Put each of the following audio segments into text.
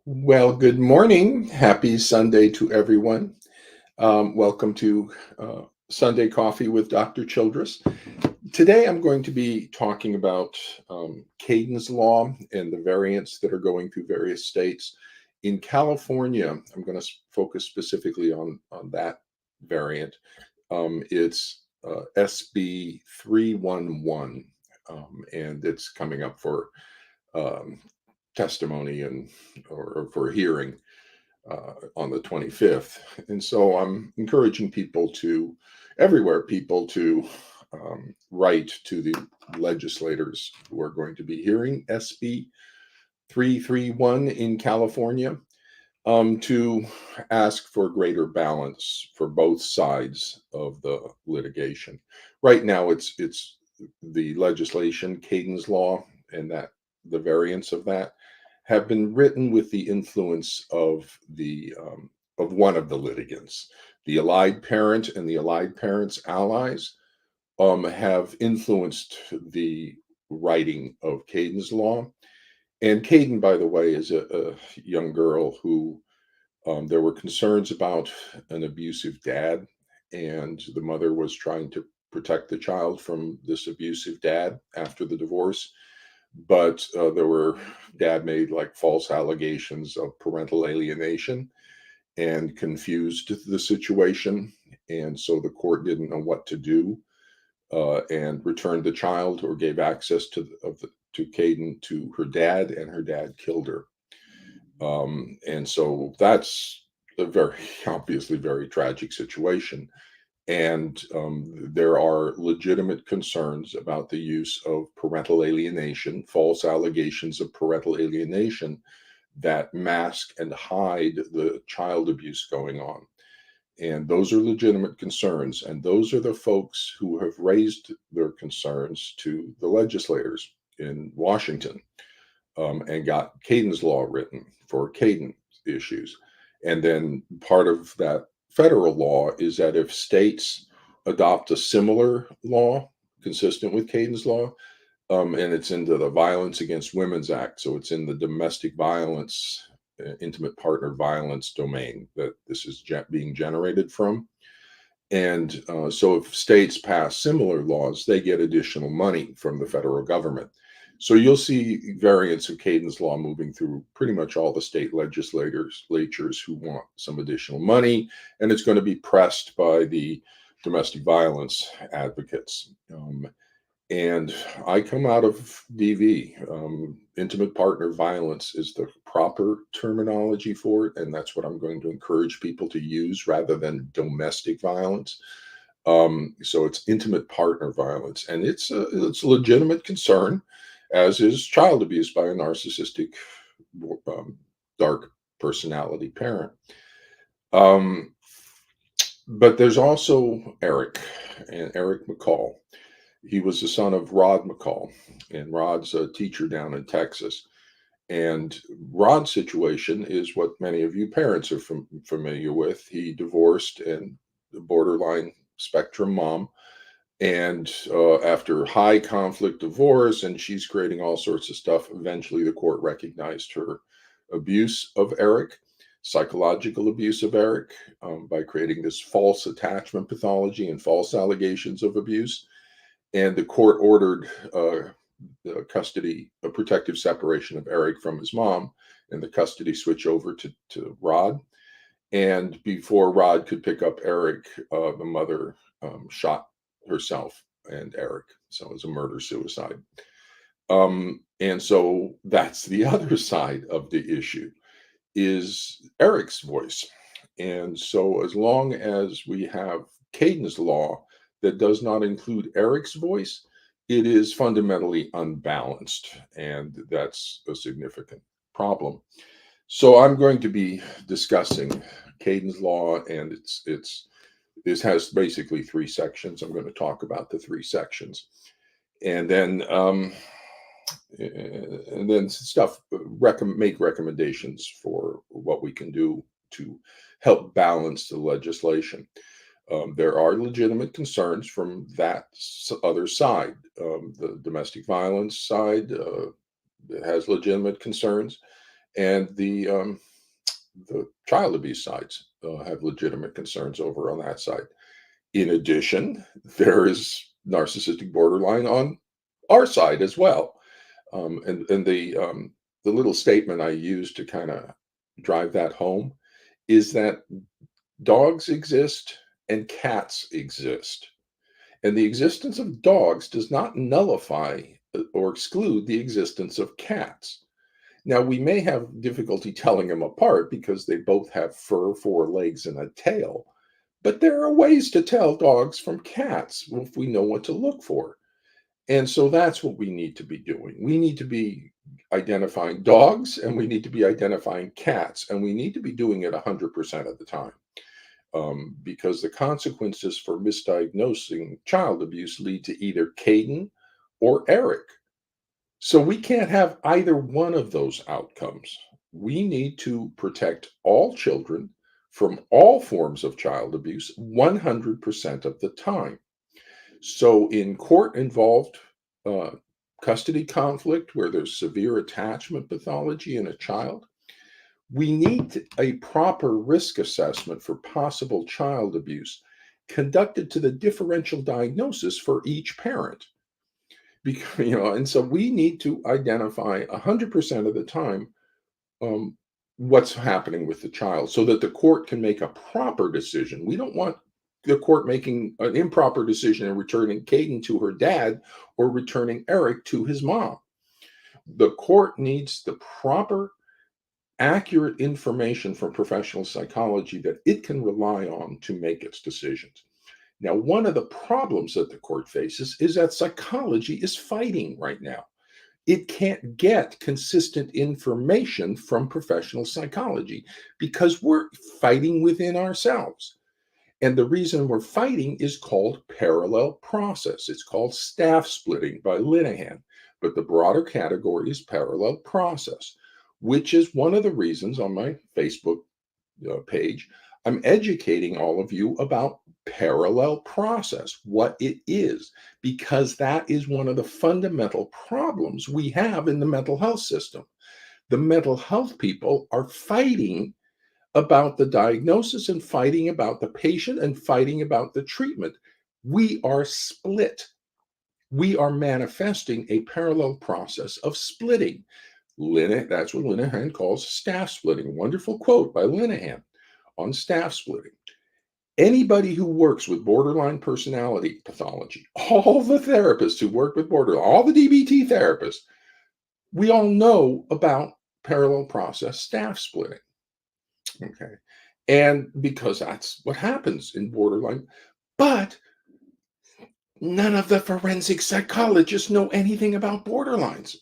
Well, good morning. Happy Sunday to everyone. Welcome to Sunday Coffee with Dr. Childress. Today I'm going to be talking about Kayden's Law and the variants that are going through various states. In California, I'm going to focus specifically on that variant. It's SB-311, and it's coming up for um, testimony and or for hearing on the 25th. And so I'm encouraging people to write to the legislators who are going to be hearing SB 331 in California to ask for greater balance for both sides of the litigation. Right now, it's the legislation, Kayden's Law, and that the variants of that have been written with the influence of one of the litigants. The allied parent and the allied parent's allies have influenced the writing of Kayden's Law. And Kayden, by the way, is a young girl who there were concerns about an abusive dad, and the mother was trying to protect the child from this abusive dad after the divorce. But there were dad made like false allegations of parental alienation and confused the situation. And so the court didn't know what to do and returned the child or gave access to Kayden to her dad, and her dad killed her. And so that's a very obviously very tragic situation. And there are legitimate concerns about the use of parental alienation, false allegations of parental alienation that mask and hide the child abuse going on. And those are legitimate concerns. And those are the folks who have raised their concerns to the legislators in Washington and got Kayden's Law written for Kayden issues. And then part of that federal law is that if states adopt a similar law consistent with Kayden's Law, and it's into the Violence Against Women's Act, so it's in the domestic violence, intimate partner violence domain that this is being generated from. And so if states pass similar laws, they get additional money from the federal government. So you'll see variants of Kayden's Law moving through pretty much all the state legislatures who want some additional money, and it's going to be pressed by the domestic violence advocates. And I come out of DV. Intimate partner violence is the proper terminology for it, and that's what I'm going to encourage people to use rather than domestic violence. So it's intimate partner violence, and it's a legitimate concern, as is child abuse by a narcissistic, um, dark personality parent. Um, but there's also Eric and Eric McCall. He was the son of Rod McCall, and Rod's a teacher down in Texas. And Rod's situation is what many of you parents are familiar with. He divorced and the borderline spectrum mom. And after high conflict divorce, and she's creating all sorts of stuff, eventually the court recognized her abuse of Eric, psychological abuse of Eric, by creating this false attachment pathology and false allegations of abuse. And the court ordered the custody, a protective separation of Eric from his mom, and the custody switch over to Rod. And before Rod could pick up Eric, the mother shot herself and Eric. So it was a murder suicide. And so that's the other side of the issue is Eric's voice. And so as long as we have Kayden's Law that does not include Eric's voice, it is fundamentally unbalanced. And that's a significant problem. So I'm going to be discussing Kayden's Law, and this has basically three sections. I'm going to talk about the three sections, and then make recommendations for what we can do to help balance the legislation. There are legitimate concerns from that other side. The domestic violence side has legitimate concerns, And the child abuse sides have legitimate concerns over on that side. In addition, there is narcissistic borderline on our side as well. And the little statement I use to kind of drive that home is that dogs exist and cats exist. And the existence of dogs does not nullify or exclude the existence of cats. Now, we may have difficulty telling them apart because they both have fur, four legs, and a tail, but there are ways to tell dogs from cats if we know what to look for. And so that's what we need to be doing. We need to be identifying dogs and we need to be identifying cats, and we need to be doing it 100% of the time. Because the consequences for misdiagnosing child abuse lead to either Kayden or Eric. So we can't have either one of those outcomes. We need to protect all children from all forms of child abuse 100% of the time. So in court involved custody conflict where there's severe attachment pathology in a child, we need a proper risk assessment for possible child abuse conducted to the differential diagnosis for each parent. Because, and so we need to identify 100% of the time what's happening with the child so that the court can make a proper decision. We don't want the court making an improper decision and returning Kayden to her dad or returning Eric to his mom. The court needs the proper accurate information from professional psychology that it can rely on to make its decisions. Now, one of the problems that the court faces is that psychology is fighting right now. It can't get consistent information from professional psychology because we're fighting within ourselves. And the reason we're fighting is called parallel process. It's called staff splitting by Linehan, but the broader category is parallel process, which is one of the reasons on my Facebook page, I'm educating all of you about parallel process, what it is, because that is one of the fundamental problems we have in the mental health system. The mental health people are fighting about the diagnosis and fighting about the patient and fighting about the treatment. We are split. We are manifesting a parallel process of splitting. That's what Linehan calls staff splitting. Wonderful quote by Linehan on staff splitting. Anybody who works with borderline personality pathology, all the therapists who work with borderline, all the DBT therapists, we all know about parallel process staff splitting. Okay. And because that's what happens in borderline, but none of the forensic psychologists know anything about borderlines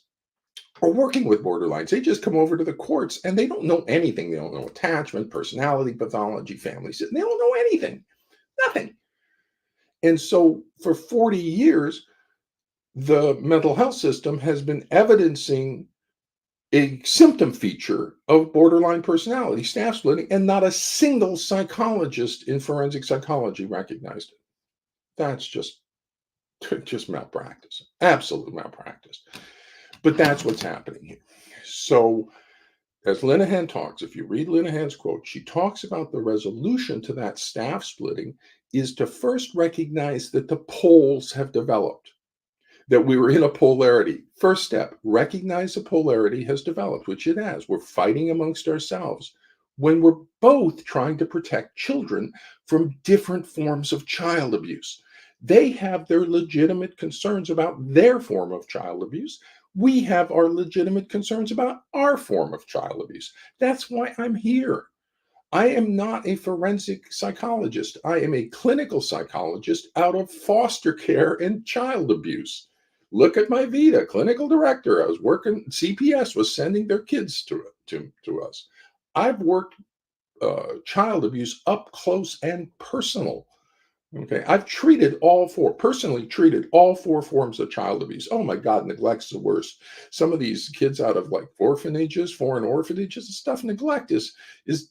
or working with borderlines. They just come over to the courts and they don't know anything. They don't know attachment, personality pathology, families. They don't know anything, nothing. And so for 40 years, the mental health system has been evidencing a symptom feature of borderline personality, staff splitting, and not a single psychologist in forensic psychology recognized it. That's just malpractice, absolute malpractice. But that's what's happening here. So as Linehan talks, if you read Linehan's quote, she talks about the resolution to that staff splitting is to first recognize that the poles have developed, that we were in a polarity. First step, recognize the polarity has developed, which it has. We're fighting amongst ourselves when we're both trying to protect children from different forms of child abuse. They have their legitimate concerns about their form of child abuse. We have our legitimate concerns about our form of child abuse. That's why I'm here. I am not a forensic psychologist. I am a clinical psychologist out of foster care and child abuse. Look at my Vita, clinical director. I was working, CPS was sending their kids to us. I've worked child abuse up close and personal. Okay, I've personally treated all four forms of child abuse. Oh my God, neglect's the worst. Some of these kids out of like orphanages, foreign orphanages and stuff, neglect is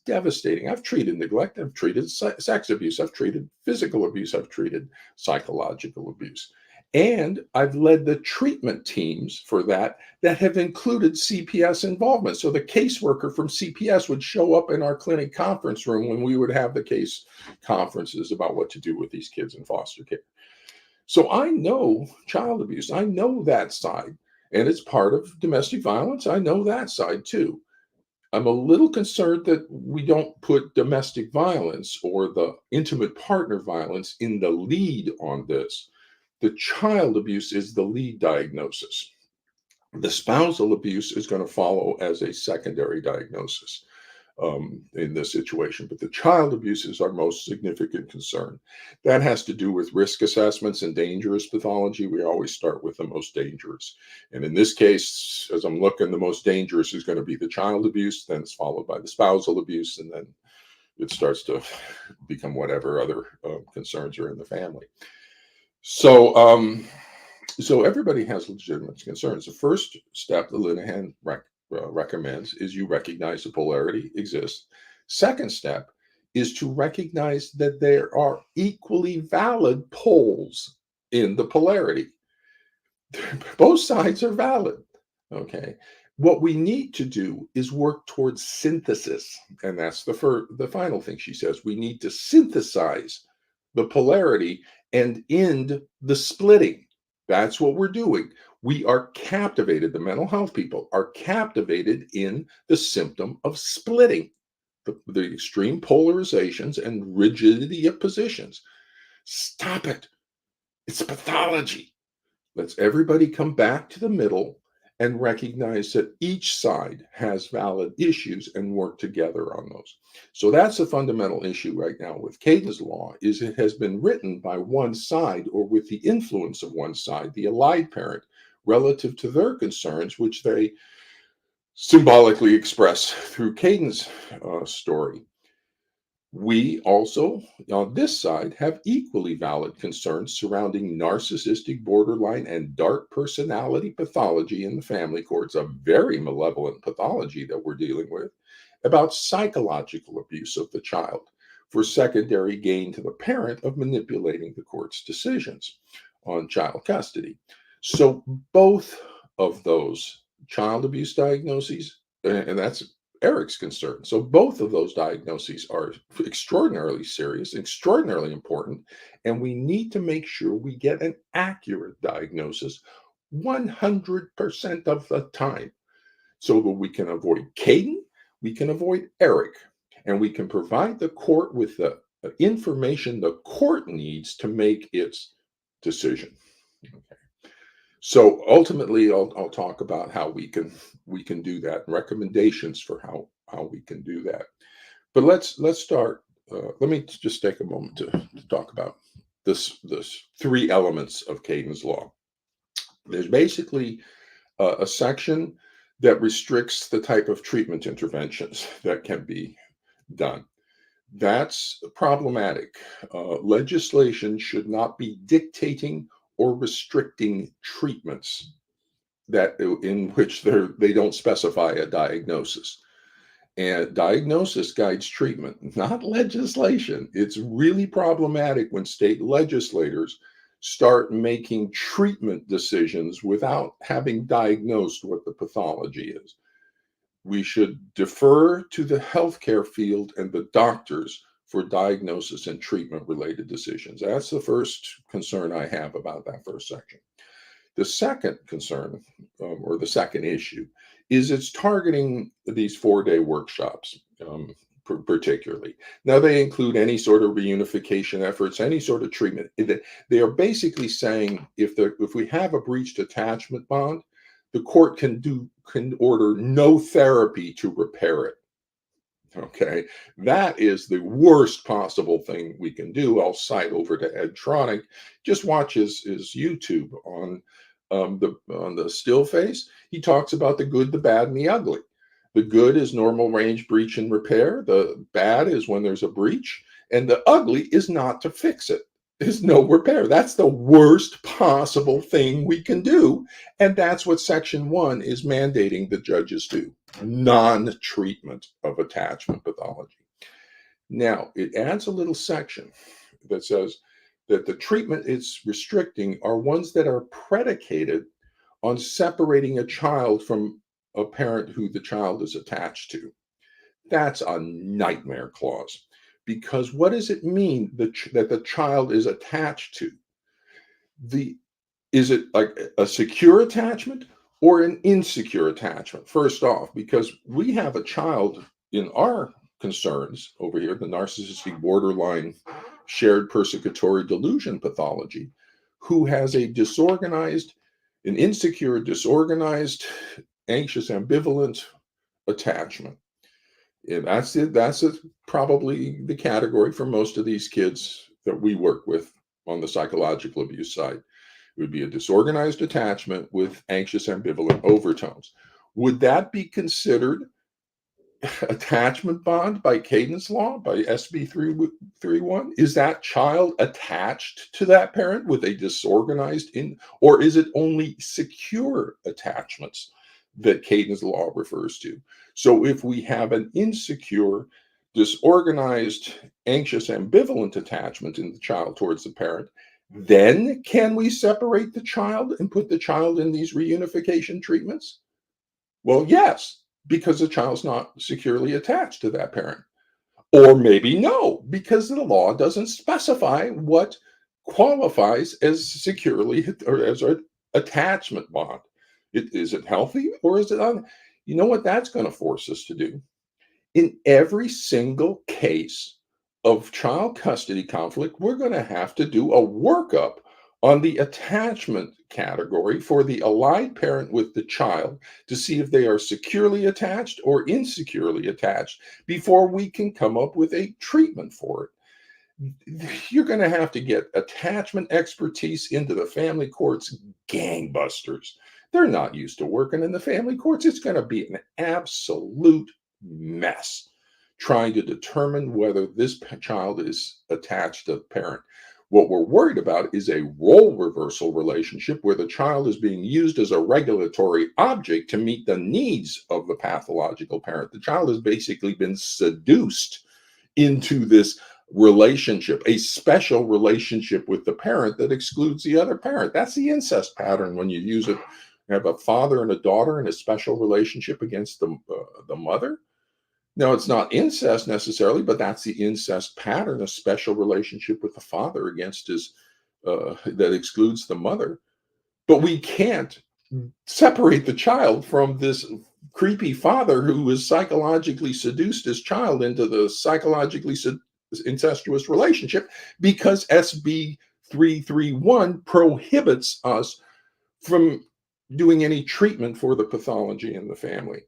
devastating. I've treated neglect, I've treated sex abuse, I've treated physical abuse, I've treated psychological abuse. And I've led the treatment teams for that have included CPS involvement. So the caseworker from CPS would show up in our clinic conference room when we would have the case conferences about what to do with these kids in foster care. So I know child abuse. I know that side. And it's part of domestic violence. I know that side too. I'm a little concerned that we don't put domestic violence or the intimate partner violence in the lead on this. The child abuse is the lead diagnosis. The spousal abuse is going to follow as a secondary diagnosis in this situation. But the child abuse is our most significant concern. That has to do with risk assessments and dangerous pathology. We always start with the most dangerous. And in this case, as I'm looking, the most dangerous is going to be the child abuse, then it's followed by the spousal abuse, and then it starts to become whatever other concerns are in the family. So everybody has legitimate concerns. The first step that Linehan recommends is you recognize the polarity exists. Second step is to recognize that there are equally valid poles in the polarity. Both sides are valid. Okay. What we need to do is work towards synthesis. And that's the final thing she says. We need to synthesize the polarity and end the splitting. That's what we're doing. We are captivated, the mental health people are captivated in the symptom of splitting, the extreme polarizations and rigidity of positions. Stop it. It's pathology. Let's everybody come back to the middle and recognize that each side has valid issues and work together on those. So that's a fundamental issue right now with Kayden's law is it has been written by one side or with the influence of one side, the allied parent, relative to their concerns, which they symbolically express through Kayden's story. We also, on this side, have equally valid concerns surrounding narcissistic, borderline, and dark personality pathology in the family courts, a very malevolent pathology that we're dealing with, about psychological abuse of the child for secondary gain to the parent of manipulating the court's decisions on child custody. So both of those child abuse diagnoses, and that's Eric's concern. So both of those diagnoses are extraordinarily serious, extraordinarily important, and we need to make sure we get an accurate diagnosis 100% of the time so that we can avoid Kayden, we can avoid Eric, and we can provide the court with the information the court needs to make its decision. Okay. So ultimately, I'll talk about how we can do that, and recommendations for how we can do that. But let's start. Let me just take a moment to talk about this three elements of Kayden's law. There's basically a section that restricts the type of treatment interventions that can be done. That's problematic. Legislation should not be dictating or restricting treatments that in which they don't specify a diagnosis. And diagnosis guides treatment, not legislation. It's really problematic when state legislators start making treatment decisions without having diagnosed what the pathology is. We should defer to the healthcare field and the doctors for diagnosis and treatment related decisions. That's the first concern I have about that first section. The second concern, or the second issue, is it's targeting these 4-day workshops, particularly. Now, they include any sort of reunification efforts, any sort of treatment. They are basically saying if we have a breached attachment bond, the court can order no therapy to repair it. Okay, that is the worst possible thing we can do. I'll cite over to Ed Tronick. Just watch his YouTube on the still face. He talks about the good, the bad, and the ugly. The good is normal range breach and repair. The bad is when there's a breach, and the ugly is not to fix it. There's no repair. That's the worst possible thing we can do, and that's what Section 1 is mandating the judges do. Non-treatment of attachment pathology. Now, it adds a little section that says that the treatment it's restricting are ones that are predicated on separating a child from a parent who the child is attached to. That's a nightmare clause. Because what does it mean that the child is attached to? The Is it like a secure attachment or an insecure attachment? First off, because we have a child in our concerns over here, the narcissistic borderline shared persecutory delusion pathology, who has an insecure, disorganized, anxious, ambivalent attachment. And probably the category for most of these kids that we work with on the psychological abuse side. It would be a disorganized attachment with anxious ambivalent overtones. Would that be considered attachment bond by Kayden's law, by SB-311? Is that child attached to that parent with a disorganized or is it only secure attachments that Kayden's law refers to? So if we have an insecure, disorganized, anxious, ambivalent attachment in the child towards the parent, then can we separate the child and put the child in these reunification treatments? Well, yes, because the child's not securely attached to that parent. Or maybe no, because the law doesn't specify what qualifies as securely or as an attachment bond. Is it healthy or is it You know what that's going to force us to do? In every single case of child custody conflict, we're going to have to do a workup on the attachment category for the allied parent with the child to see if they are securely attached or insecurely attached before we can come up with a treatment for it. You're going to have to get attachment expertise into the family courts gangbusters. They're not used to working in the family courts. It's going to be an absolute mess trying to determine whether this child is attached to the parent. What we're worried about is a role reversal relationship where the child is being used as a regulatory object to meet the needs of the pathological parent. The child has basically been seduced into this relationship, a special relationship with the parent that excludes the other parent. That's the incest pattern when you use it. You have a father and a daughter in a special relationship against the mother. No, it's not incest necessarily, but that's the incest pattern, a special relationship with the father against his that excludes the mother. But we can't separate the child from this creepy father who has psychologically seduced his child into the psychologically incestuous relationship because SB 331 prohibits us from doing any treatment for the pathology in the family.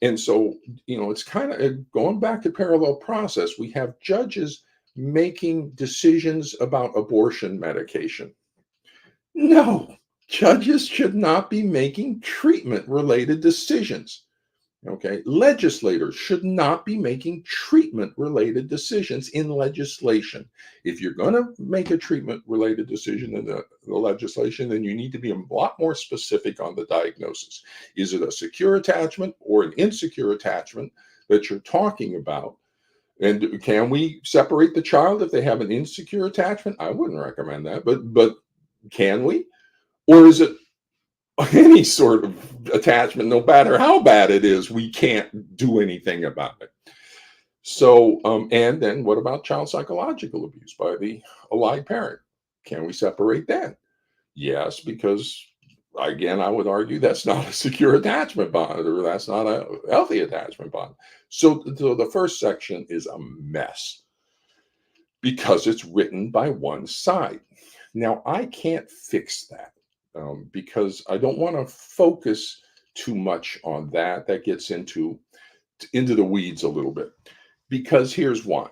And so, it's kind of going back to parallel process. We have judges making decisions about abortion medication. No, judges should not be making treatment related decisions. Okay. Legislators should not be making treatment related decisions in legislation. If you're going to make a treatment related decision in the legislation, then you need to be a lot more specific on the diagnosis. Is it a secure attachment or an insecure attachment that you're talking about? And can we separate the child if they have an insecure attachment? I wouldn't recommend that, but can we? Or is it any sort of attachment, no matter how bad it is, we can't do anything about it? So, and then what about child psychological abuse by the allied parent? Can we separate that? Yes, because again, I would argue that's not a secure attachment bond, or that's not a healthy attachment bond. So the first section is a mess because it's written by one side. Now, I can't fix that because I don't want to focus too much on that. That gets into the weeds a little bit. Because here's why.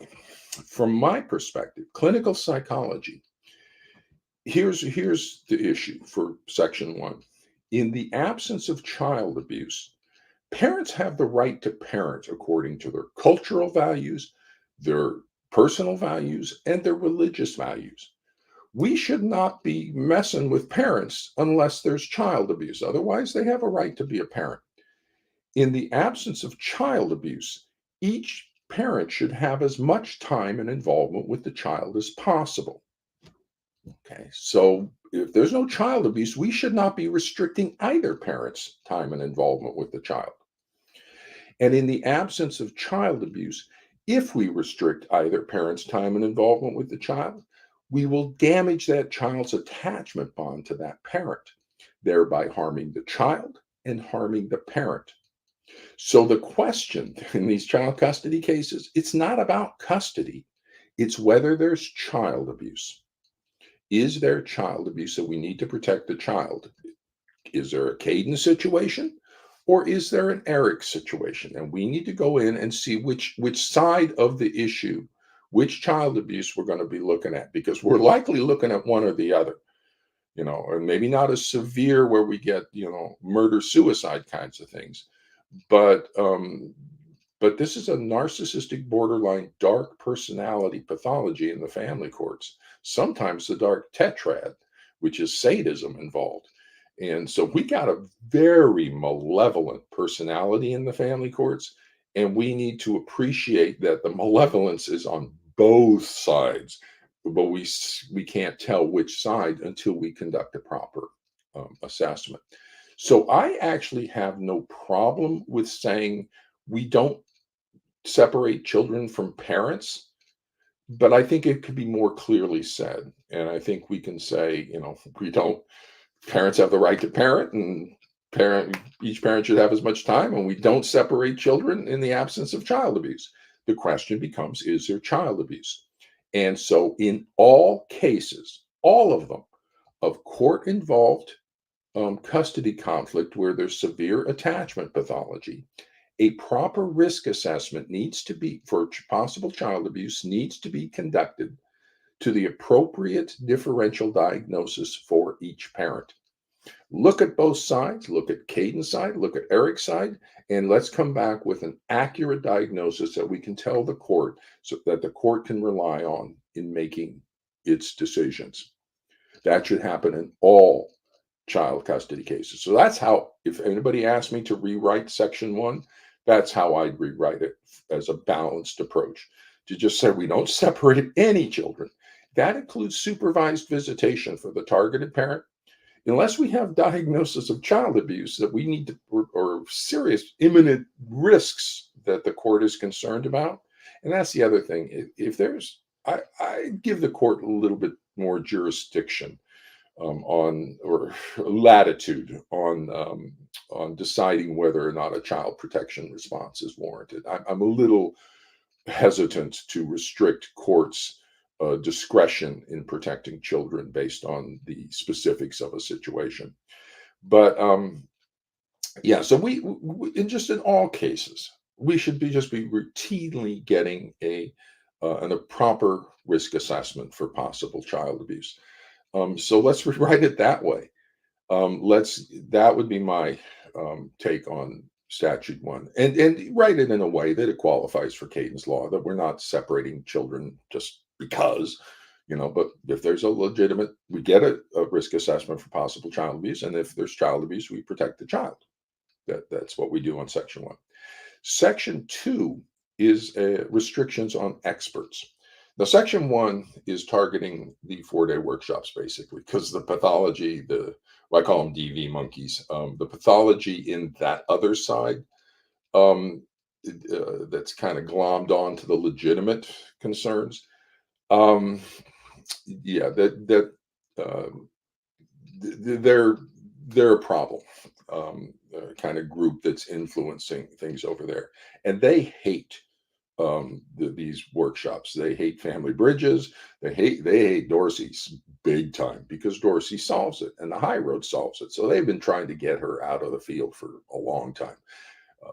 From my perspective, clinical psychology, here's the issue for section 1. In the absence of child abuse, parents have the right to parent according to their cultural values, their personal values, and their religious values. We should not be messing with parents unless there's child abuse. Otherwise, they have a right to be a parent. In the absence of child abuse, each parent should have as much time and involvement with the child as possible. Okay, so if there's no child abuse, we should not be restricting either parent's time and involvement with the child. And in the absence of child abuse, if we restrict either parent's time and involvement with the child, we will damage that child's attachment bond to that parent, thereby harming the child and harming the parent. So the question in these child custody cases, it's not about custody, it's whether there's child abuse. Is there child abuse? So we need to protect the child. Is there a Kayden situation or is there an Eric situation? And we need to go in and see which side of the issue, which child abuse we're going to be looking at, because we're likely looking at one or the other, or maybe not as severe where we get, murder suicide kinds of things, but this is a narcissistic borderline dark personality pathology in the family courts. Sometimes the dark tetrad, which is sadism involved. And so we got a very malevolent personality in the family courts, and we need to appreciate that the malevolence is on both sides, but we can't tell which side until we conduct a proper assessment. So I actually have no problem with saying we don't separate children from parents, but I think it could be more clearly said. And I think we can say, we don't, parents have the right to parent, and each parent should have as much time, and we don't separate children in the absence of child abuse. The question becomes, is there child abuse? And so in all cases, all of them, of court involved custody conflict where there's severe attachment pathology, a proper risk assessment needs to be for possible child abuse needs to be conducted to the appropriate differential diagnosis for each parent. Look at both sides, look at Kayden's side, look at Eric's side, and let's come back with an accurate diagnosis that we can tell the court so that the court can rely on in making its decisions. That should happen in all child custody cases. So that's how, if anybody asked me to rewrite section 1, that's how I'd rewrite it as a balanced approach. To just say we don't separate any children. That includes supervised visitation for the targeted parent. Unless we have diagnosis of child abuse that we need to, or serious imminent risks that the court is concerned about. And that's the other thing. If there's, I give the court a little bit more jurisdiction on, or latitude on deciding whether or not a child protection response is warranted. I'm a little hesitant to restrict courts' discretion in protecting children based on the specifics of a situation. But yeah, so we in just in all cases, we should be routinely getting a proper risk assessment for possible child abuse. So let's rewrite it that way. That would be my take on statute 1, and write it in a way that it qualifies for Kayden's law, that we're not separating children just because, but if there's a legitimate, we get a risk assessment for possible child abuse, and if there's child abuse, we protect the child. That's what we do on section 1. Section 2 is restrictions on experts. Now, section 1 is targeting the 4-day workshops, basically, because the pathology, I call them DV monkeys, the pathology in that other side that's kind of glommed on to the legitimate concerns. Yeah, they're a problem, kind of group that's influencing things over there, and they hate these workshops. They hate Family Bridges. They hate Dorsey's big time, because Dorsey solves it and the high road solves it. So they've been trying to get her out of the field for a long time.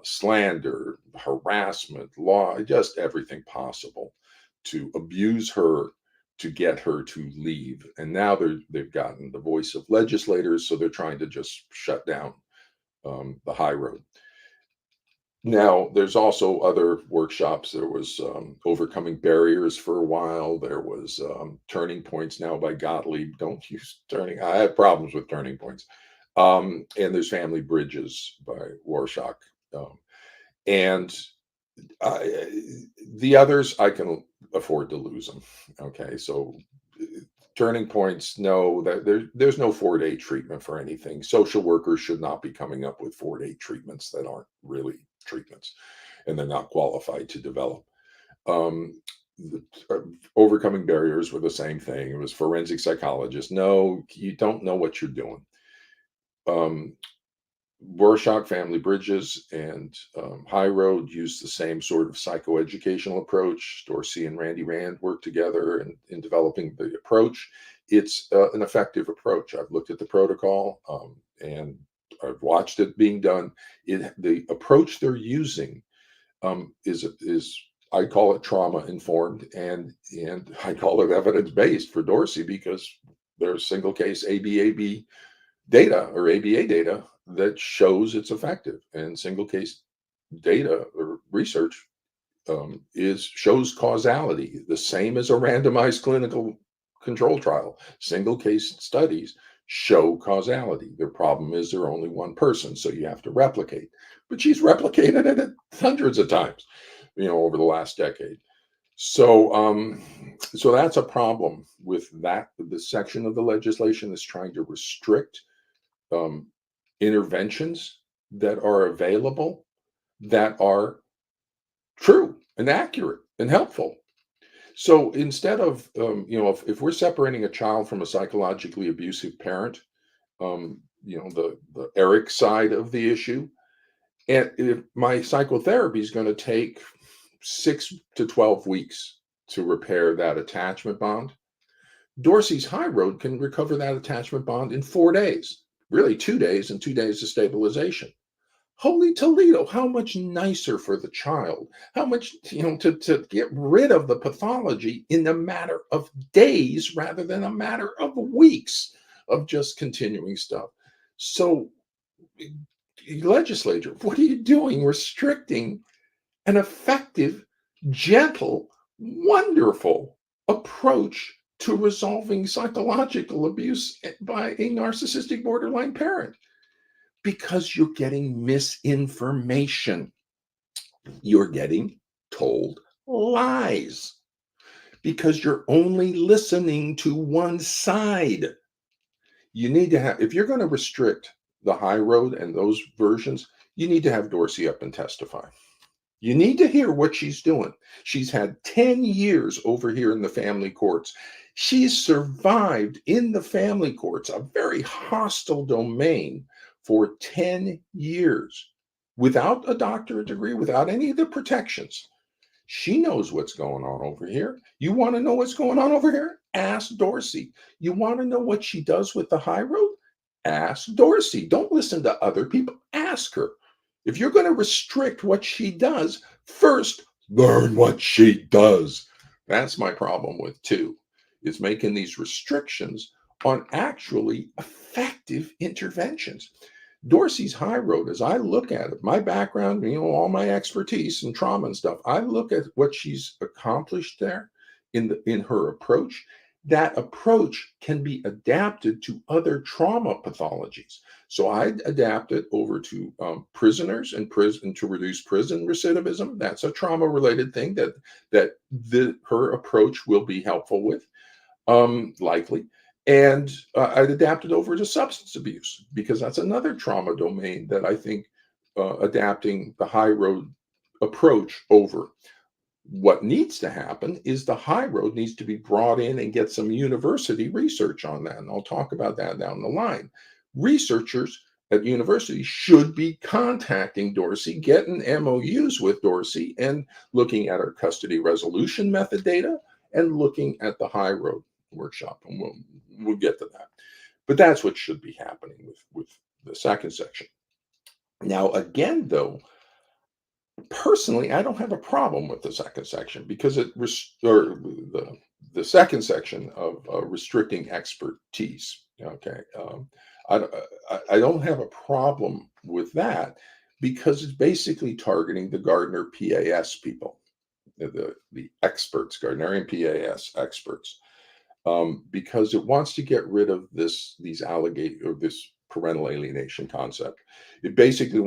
Slander, harassment, law, just everything possible to abuse her, to get her to leave. And now they've gotten the voice of legislators, so they're trying to just shut down the high road. Now, there's also other workshops. There was Overcoming Barriers for a while. There was Turning Points now by Gottlieb. Don't use turning. I have problems with turning points. And there's Family Bridges by Warshak. And the others, I can afford to lose them. Okay, so turning points, no, that there's no 4-day treatment for anything. Social workers should not be coming up with 4-day treatments that aren't really treatments, and they're not qualified to develop. Um, the, uh, Overcoming barriers were the same thing. It was forensic psychologists. No, you don't know what you're doing. Um, Rorschach Family Bridges and High Road use the same sort of psychoeducational approach. Dorsey and Randy Rand worked together in developing the approach. It's an effective approach. I've looked at the protocol and I've watched it being done. The approach they're using is I call it trauma informed, and I call it evidence based for Dorsey because there's single case ABAB data or ABA data that shows it's effective, and single case data or research is shows causality, the same as a randomized clinical control trial. Single case studies show causality. Their problem is they're only one person, so you have to replicate. But she's replicated it hundreds of times, over the last decade. So that's a problem with that. The section of the legislation is trying to restrict um, interventions that are available that are true and accurate and helpful. So instead of, if we're separating a child from a psychologically abusive parent, the Eric side of the issue, and if my psychotherapy is going to take 6 to 12 weeks to repair that attachment bond, Dorsey's High Road can recover that attachment bond in 4 days, really 2 days and 2 days of stabilization. Holy Toledo, how much nicer for the child, how much, to get rid of the pathology in a matter of days rather than a matter of weeks of just continuing stuff. So, legislature, what are you doing restricting an effective, gentle, wonderful approach to resolving psychological abuse by a narcissistic borderline parent? Because you're getting misinformation. You're getting told lies because you're only listening to one side. You need to have, if you're going to restrict the High Road and those versions, you need to have Dorsey up and testify. You need to hear what she's doing. She's had 10 years over here in the family courts. She's survived in the family courts, a very hostile domain, for 10 years without a doctorate degree, without any of the protections. She knows what's going on over here. You want to know what's going on over here? Ask Dorsey. You want to know what she does with the High Road? Ask Dorsey. Don't listen to other people. Ask her. If you're going to restrict what she does, first learn what she does. That's my problem with two, is making these restrictions on actually effective interventions. Dorsey's High Road, as I look at it, my background, all my expertise and trauma and stuff, I look at what she's accomplished there in her approach. That approach can be adapted to other trauma pathologies. So I adapt it over to prisoners and prison to reduce prison recidivism. That's a trauma-related thing that her approach will be helpful with, likely. And I'd adapt it over to substance abuse because that's another trauma domain that I think adapting the High Road approach over. What needs to happen is the High Road needs to be brought in and get some university research on that. And I'll talk about that down the line. Researchers at universities should be contacting Dorsey, getting MOUs with Dorsey, and looking at our custody resolution method data and looking at the High Road workshop. And we'll get to that. But that's what should be happening with the second section. Now, again, though, personally, I don't have a problem with the second section because the second section of restricting expertise. Okay, I don't have a problem with that because it's basically targeting the Gardner PAS people, the experts, Gardnerian PAS experts, because it wants to get rid of this parental alienation concept. It basically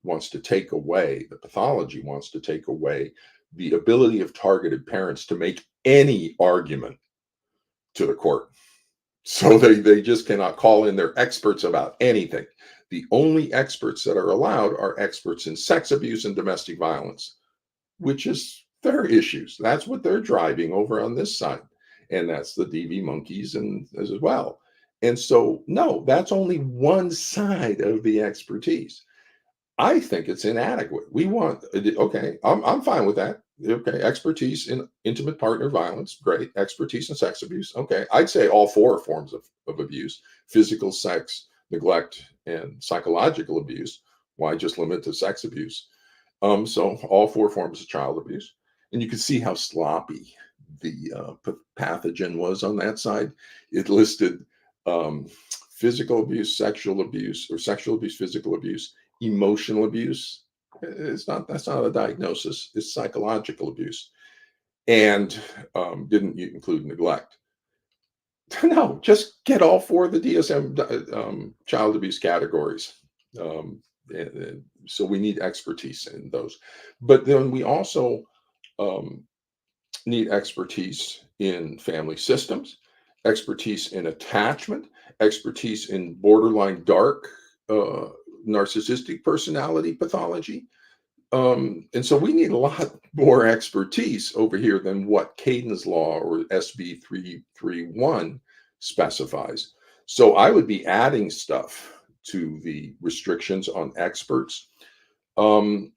wants to take away, the pathology wants to take away the ability of targeted parents to make any argument to the court. So they just cannot call in their experts about anything. The only experts that are allowed are experts in sex abuse and domestic violence, which is their issues. That's what they're driving over on this side. And that's the DV monkeys and as well. And so, no, that's only one side of the expertise. I think it's inadequate. We want, okay, I'm fine with that. Okay, expertise in intimate partner violence, great. Expertise in sex abuse, okay. I'd say all four forms of abuse: physical, sex, neglect, and psychological abuse. Why just limit to sex abuse? So all four forms of child abuse, and you can see how sloppy the pathogen was on that side. It listed um, physical abuse, sexual abuse, or sexual abuse, physical abuse, emotional abuse. It's not, that's not a diagnosis. It's psychological abuse, and didn't include neglect. No, just get all four of the DSM child abuse categories. So we need expertise in those. But then we also um, need expertise in family systems, expertise in attachment, expertise in borderline dark narcissistic personality pathology. And so we need a lot more expertise over here than what Kayden's law or SB-311 specifies. So I would be adding stuff to the restrictions on experts, um,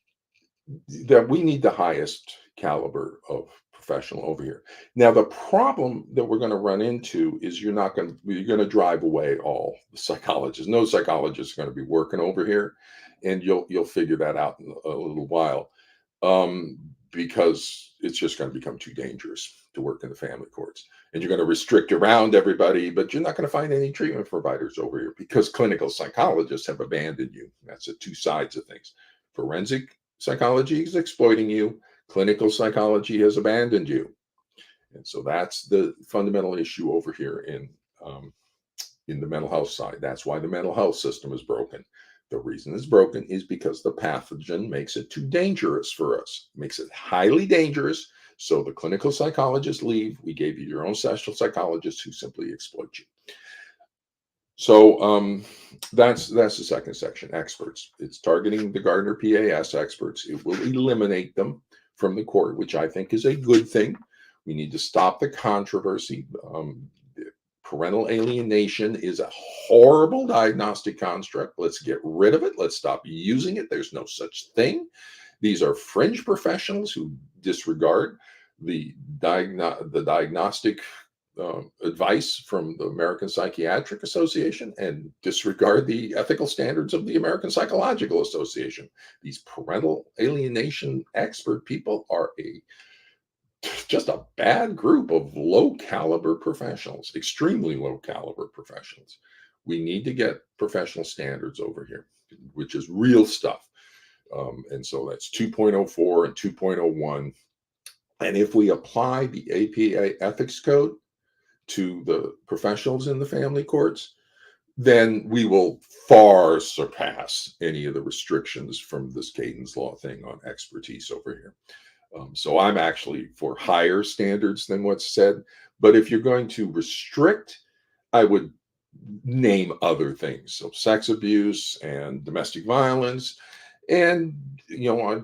that we need the highest caliber of professional over here. Now, the problem that we're going to run into is you're going to drive away all the psychologists. No psychologist is going to be working over here, and you'll figure that out in a little while, because it's just going to become too dangerous to work in the family courts. And you're going to restrict around everybody, but you're not going to find any treatment providers over here because clinical psychologists have abandoned you. That's the two sides of things. Forensic psychology is exploiting you. Clinical psychology has abandoned you. And so that's the fundamental issue over here in the mental health side. That's why the mental health system is broken. The reason it's broken is because the pathogen makes it too dangerous for us, makes it highly dangerous. So the clinical psychologists leave. We gave you your own special psychologists who simply exploit you. So that's the second section, experts. It's targeting the Gardner PAS experts. It will eliminate them from the court, which I think is a good thing. We need to stop the controversy. Parental alienation is a horrible diagnostic construct. Let's get rid of it. Let's stop using it. There's no such thing. These are fringe professionals who disregard the diagnostic advice from the American Psychiatric Association and disregard the ethical standards of the American Psychological Association. These parental alienation expert people are just a bad group of low caliber professionals, extremely low caliber professionals. We need to get professional standards over here, which is real stuff. And so that's 2.04 and 2.01. And if we apply the APA ethics code to the professionals in the family courts, then we will far surpass any of the restrictions from this Kayden's law thing on expertise over here. So I'm actually for higher standards than what's said. But if you're going to restrict, I would name other things. So sex abuse and domestic violence, and I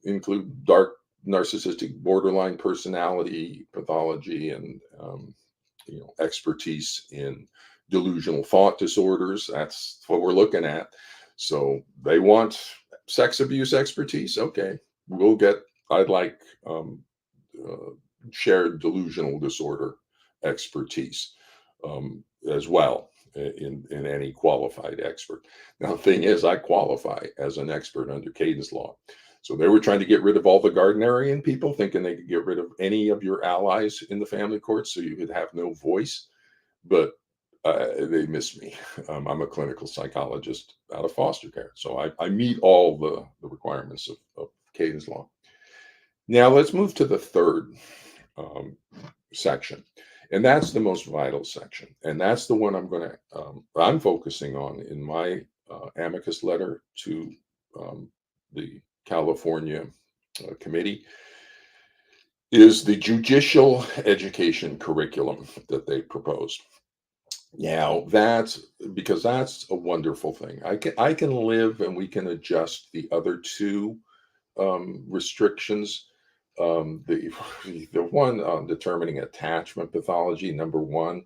include dark narcissistic borderline personality pathology, and expertise in delusional thought disorders. That's what we're looking at. So they want sex abuse expertise. Okay, we'll get. I'd like uh, shared delusional disorder expertise as well in any qualified expert. Now, the thing is, I qualify as an expert under Kayden's law. So they were trying to get rid of all the Gardnerian people, thinking they could get rid of any of your allies in the family courts so you could have no voice. But they missed me. I'm a clinical psychologist out of foster care. So I meet all the requirements of Kayden's law. Now let's move to the third section. And that's the most vital section. And that's the one I'm focusing on in my amicus letter to the California committee. is the judicial education curriculum that they proposed. Now, that's because that's a wonderful thing. I can live and we can adjust the other two restrictions. The the one on determining attachment pathology, number one,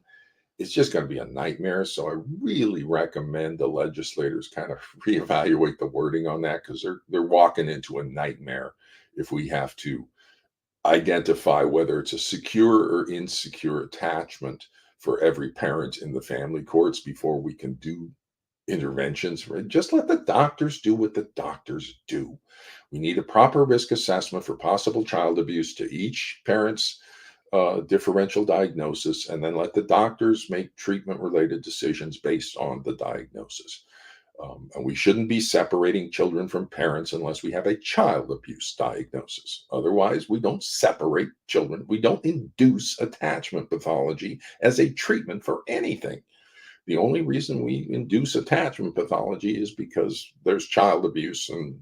it's just going to be a nightmare. So I really recommend the legislators kind of reevaluate the wording on that because they're walking into a nightmare if we have to identify whether it's a secure or insecure attachment for every parent in the family courts before we can do interventions. Right? Just let the doctors do what the doctors do. We need a proper risk assessment for possible child abuse to each parent's differential diagnosis, and then let the doctors make treatment related decisions based on the diagnosis. And we shouldn't be separating children from parents unless we have a child abuse diagnosis. Otherwise, we don't separate children. We don't induce attachment pathology as a treatment for anything. The only reason we induce attachment pathology is because there's child abuse and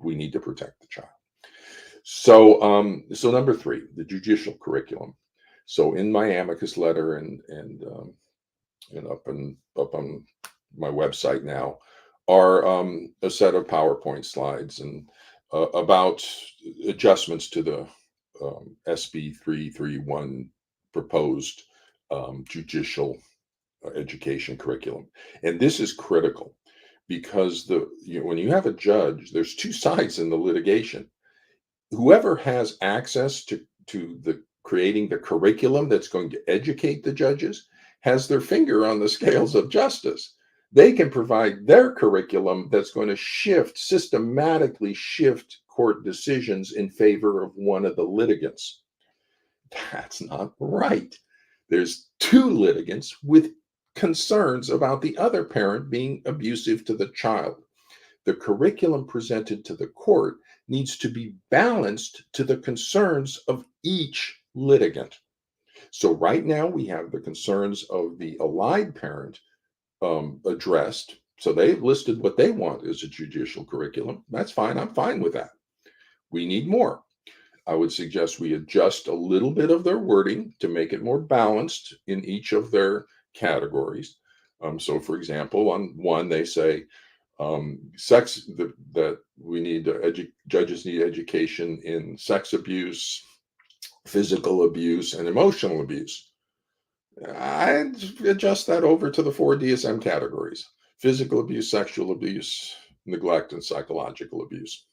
we need to protect the child. So number three, the judicial curriculum. So in my amicus letter and up on my website now are a set of PowerPoint slides and about adjustments to the SB-311 proposed judicial education curriculum. And this is critical because when you have a judge, there's two sides in the litigation. Whoever has access to the creating the curriculum that's going to educate the judges has their finger on the scales of justice. They can provide their curriculum that's going to systematically shift court decisions in favor of one of the litigants. That's not right. There's two litigants with concerns about the other parent being abusive to the child. The curriculum presented to the court needs to be balanced to the concerns of each litigant. So right now we have the concerns of the allied parent addressed. So they've listed what they want as a judicial curriculum. That's fine. I'm fine with that. We need more. I would suggest we adjust a little bit of their wording to make it more balanced in each of their categories. So, for example, on one, they say that we need judges need education in sex abuse, physical abuse, and emotional abuse. I'd adjust that over to the four DSM categories: physical abuse, sexual abuse, neglect, and psychological abuse.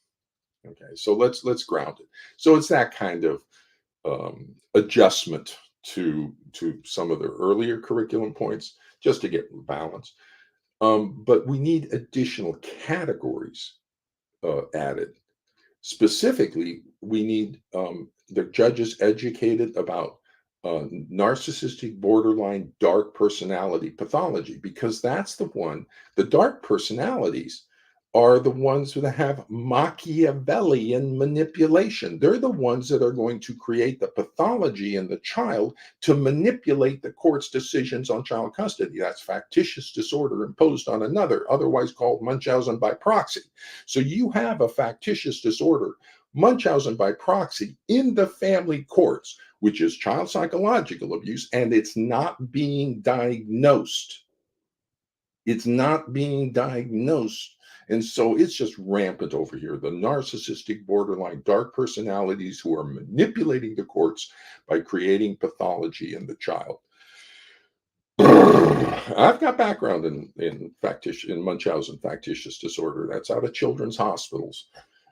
Okay, so let's ground it. So it's that kind of adjustment to some of the earlier curriculum points just to get balance. But we need additional categories added. Specifically, we need the judges educated about narcissistic borderline dark personality pathology, because that's the dark personalities are the ones that have Machiavellian manipulation. They're the ones that are going to create the pathology in the child to manipulate the court's decisions on child custody. That's factitious disorder imposed on another, otherwise called Munchausen by proxy. So you have a factitious disorder, Munchausen by proxy, in the family courts, which is child psychological abuse, and it's not being diagnosed. It's not being diagnosed. And so it's just rampant over here. The narcissistic, borderline, dark personalities who are manipulating the courts by creating pathology in the child. I've got background in Munchausen factitious disorder. That's out of children's hospitals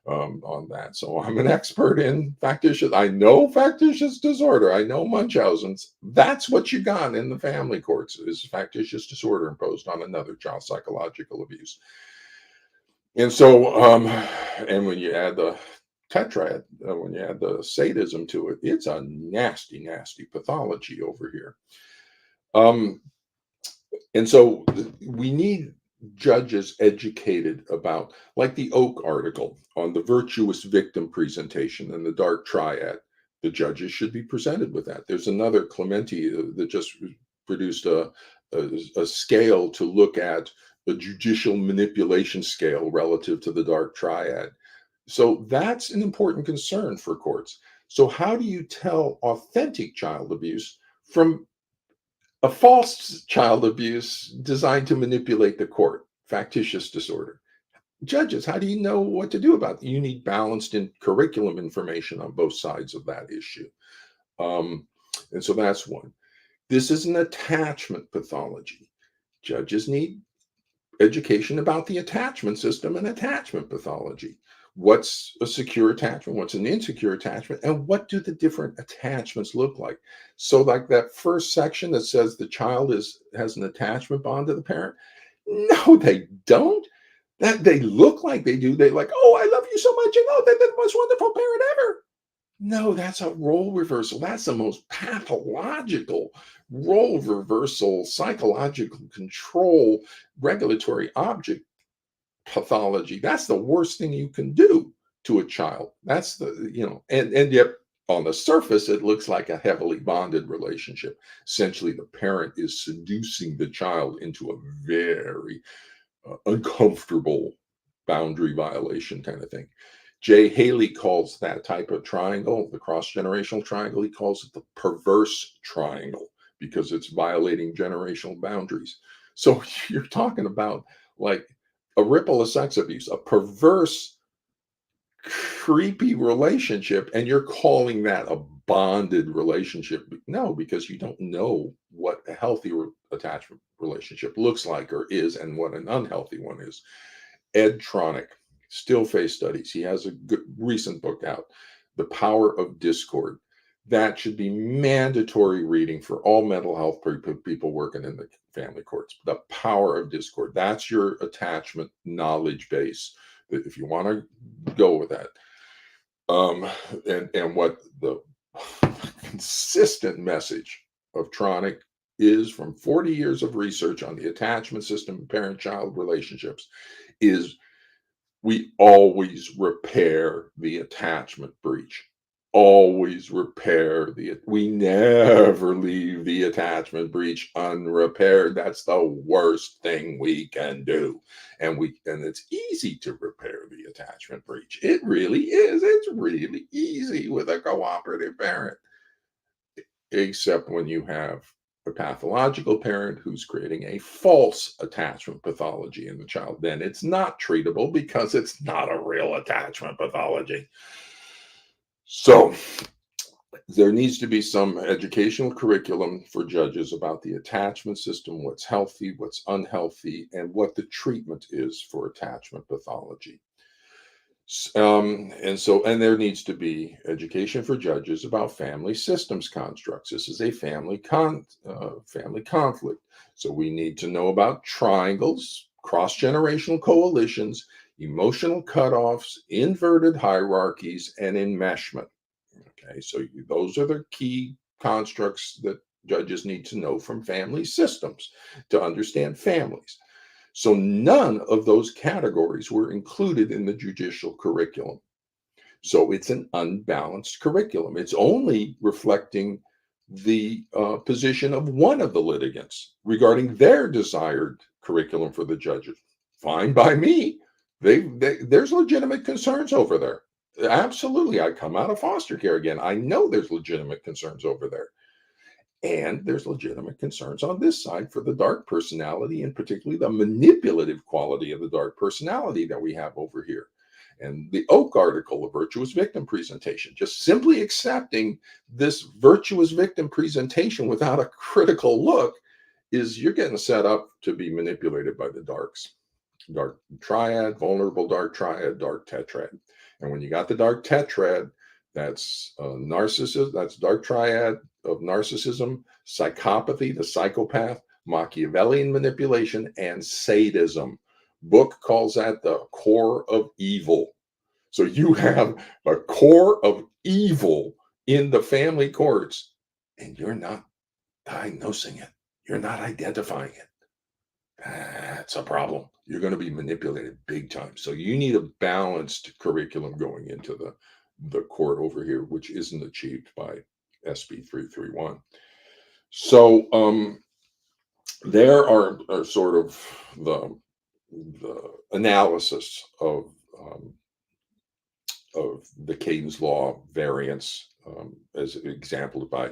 on that. So I'm an expert in factitious. I know factitious disorder. I know Munchausen's. That's what you got in the family courts is factitious disorder imposed on another, child psychological abuse. And so, and when you add the tetrad, when you add the sadism to it, it's a nasty, nasty pathology over here. And so we need judges educated about, like the Oak article on the virtuous victim presentation and the dark triad. The judges should be presented with that. There's another Clementi that just produced a scale to look at a judicial manipulation scale relative to the dark triad. So that's an important concern for courts. So how do you tell authentic child abuse from a false child abuse designed to manipulate the court, factitious disorder? Judges, how do you know what to do about it? You need balanced in curriculum information on both sides of that issue. Um, and so that's one. This is an attachment pathology. Judges need education about the attachment system and attachment pathology. What's a secure attachment? What's an insecure attachment? And what do the different attachments look like? So, like that first section that says the child has an attachment bond to the parent. No, they don't. That they look like they do. They like, oh, I love you so much, and oh, they're the most wonderful parent ever. No, that's a role reversal. That's the most pathological role reversal, psychological control, regulatory object pathology. That's the worst thing you can do to a child. That's and yet on the surface, it looks like a heavily bonded relationship. Essentially, the parent is seducing the child into a very uncomfortable boundary violation kind of thing. Jay Haley calls that type of triangle, the cross generational triangle, he calls it the perverse triangle because it's violating generational boundaries. So you're talking about like a ripple of sex abuse, a perverse, creepy relationship, and you're calling that a bonded relationship. No, because you don't know what a healthy attachment relationship looks like or is and what an unhealthy one is. Ed Tronick, Still Face Studies. He has a good recent book out, The Power of Discord. That should be mandatory reading for all mental health people working in the family courts. The Power of Discord. That's your attachment knowledge base. If you want to go with that, and what the consistent message of Tronick is from 40 years of research on the attachment system, parent-child relationships, is we always repair the attachment breach. Always repair we never leave the attachment breach unrepaired. That's the worst thing we can do. And it's easy to repair the attachment breach. It really is. It's really easy with a cooperative parent. Except when you have a pathological parent who's creating a false attachment pathology in the child, then it's not treatable because it's not a real attachment pathology. So there needs to be some educational curriculum for judges about the attachment system, what's healthy, what's unhealthy, and what the treatment is for attachment pathology. And there needs to be education for judges about family systems constructs. This is a family conflict. So we need to know about triangles, cross-generational coalitions, emotional cutoffs, inverted hierarchies, and enmeshment. Okay, so those are the key constructs that judges need to know from family systems to understand families. So none of those categories were included in the judicial curriculum. So it's an unbalanced curriculum. It's only reflecting the position of one of the litigants regarding their desired curriculum for the judges. Fine by me. There's legitimate concerns over there. Absolutely. I come out of foster care again. I know there's legitimate concerns over there. And there's legitimate concerns on this side for the dark personality, and particularly the manipulative quality of the dark personality that we have over here. And the Oak article, A Virtuous Victim Presentation, just simply accepting this virtuous victim presentation without a critical look is you're getting set up to be manipulated by the darks. Dark triad, vulnerable dark triad, dark tetrad. And when you got the dark tetrad, that's narcissism, that's dark triad of narcissism, psychopathy, the psychopath, Machiavellian manipulation, and sadism. Book calls that the core of evil. So you have a core of evil in the family courts, and you're not diagnosing it. You're not identifying it. That's a problem. You're going to be manipulated big time. So you need a balanced curriculum going into the court over here, which isn't achieved by SB-311. So there are sort of the analysis of of the Kayden's law variants, as exampled by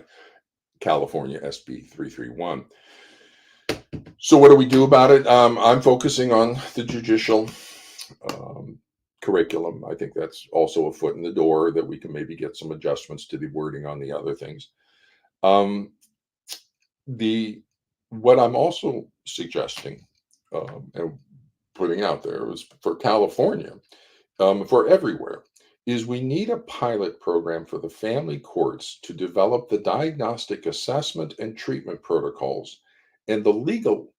California SB-311. So what do we do about it? I'm focusing on the judicial um, curriculum. I think that's also a foot in the door that we can maybe get some adjustments to the wording on the other things. Um, the what I'm also suggesting and putting out there is for California, for everywhere, is we need a pilot program for the family courts to develop the diagnostic assessment and treatment protocols and the legal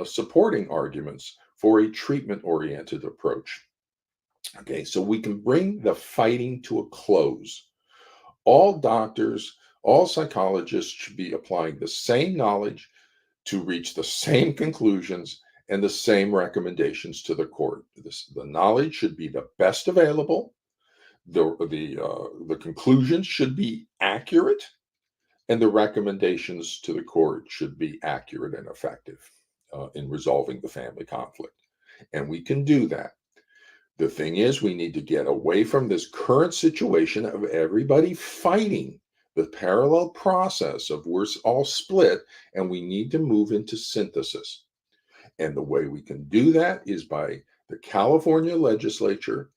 supporting arguments for a treatment oriented approach. Okay, so we can bring the fighting to a close. All doctors, all psychologists should be applying the same knowledge to reach the same conclusions and the same recommendations to the court. The knowledge should be the best available. The conclusions should be accurate, and the recommendations to the court should be accurate and effective in resolving the family conflict. And we can do that. The thing is, we need to get away from this current situation of everybody fighting the parallel process of we're all split, and we need to move into synthesis. And the way we can do that is by the California legislature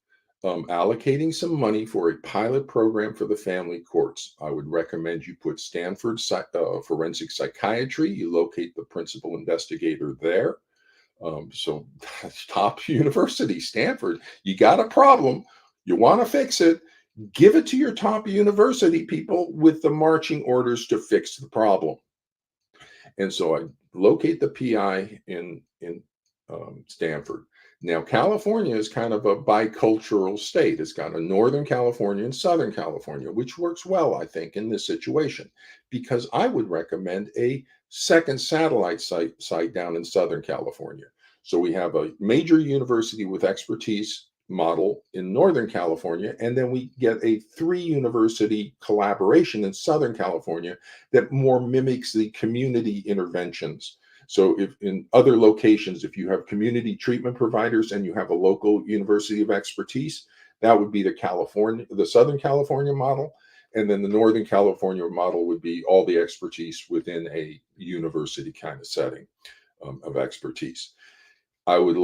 allocating some money for a pilot program for the family courts. I would recommend you put Stanford Forensic Psychiatry. You locate the principal investigator there. So, top university, Stanford. You got a problem. You want to fix it. Give it to your top university people with the marching orders to fix the problem. And so I locate the PI in Stanford. Now, California is kind of a bicultural state. It's got a Northern California and Southern California, which works well, I think, in this situation, because I would recommend a second satellite site down in Southern California. So we have a major university with expertise model in Northern California, and then we get a 3-university collaboration in Southern California that more mimics the community interventions. So if in other locations, if you have community treatment providers and you have a local university of expertise, that would be the Southern California model. And then the Northern California model would be all the expertise within a university kind of setting of expertise. I would